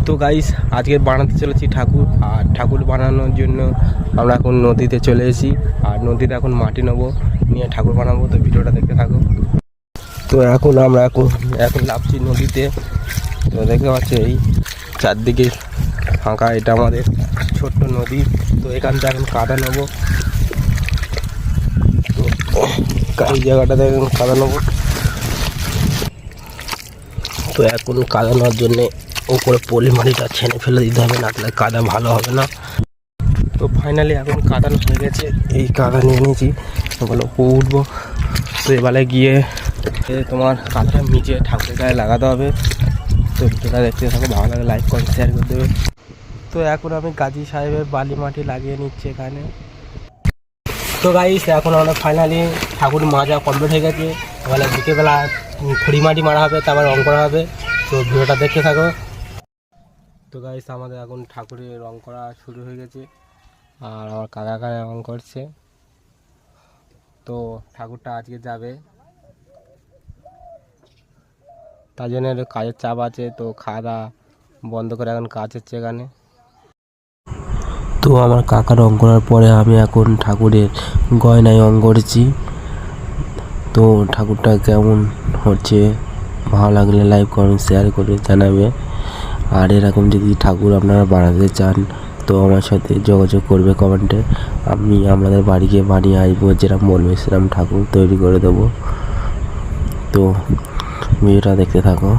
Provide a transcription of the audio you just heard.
তো গাইস আজকে বানাতে চলেছি ঠাকুর, আর ঠাকুর বানানোর জন্য আমরা এখন নদীতে চলে এসেছি। আর নদীতে এখন মাটি নেবো, নিয়ে ঠাকুর বানাবো। তো ভিডিওটা দেখতে থাকো। তো আমরা এখন নামছি নদীতে। তো দেখতে পাচ্ছি এই চারদিকে ফাঁকা, এটা আমাদের ছোট্ট নদী। তো এখান থেকে এখন কাদা নেবো। তো এই জায়গাটাতে এখন কাদা নেবো। তো এখন কাদা নেওয়ার জন্যে উপরে পলি মাটিটা ছেনে ফেলে দিতে হবে, না তাহলে কাদা ভালো হবে না। তো ফাইনালি এখন কাদানো হয়ে গেছে, এই কাদা নিয়ে নিয়েছি। বলো উঠবো। তো এবারে গিয়ে তোমার কাদাটা নিচে ঠাকুরের গায়ে লাগাতে হবে। তো ভিডিওটা দেখতে থাকো, ভালো লাগে লাইক করে শেয়ার করে দেবে। তো এখন আমি গাজী সাহেবের বালি মাটি লাগিয়ে নিচ্ছি এখানে। তো গাইস এখন আমরা ফাইনালি ঠাকুর মাজা কমপ্লিট হয়ে গেছে। এবারে বিকেলবেলা খড়ি মাটি মারা হবে, তারপর রং করা হবে। তো ভিডিওটা দেখতে থাকো। তো গাইস আমাদের এখন ঠাকুরের রং করা শুরু হয়ে গেছে, আর আমার কাকা রং করছে। তো ঠাকুরটা আজকে যাবে, তার জন্য কাজের চাপ আছে। তো খাওয়া দাওয়া বন্ধ করে এখন কাজ হচ্ছে এখানে। তো আমার কাকা রং করার পরে আমি এখন ঠাকুরের গয়নায় রং করেছি। তো ঠাকুরটা কেমন হচ্ছে ভালো লাগলে লাইক কমেন্ট শেয়ার করে জানাবে। আর এরকম যদি ঠাকুর আপনারা বানাতে চান তো আমার সাথে যোগাযোগ করবে কমেন্টে। আমি আমাদের বাড়িকে বানিয়ে আসবো, যেরকম বলবে সেরকম ঠাকুর তৈরি করে দেবো। তো ভিডিওটা দেখতে থাকো।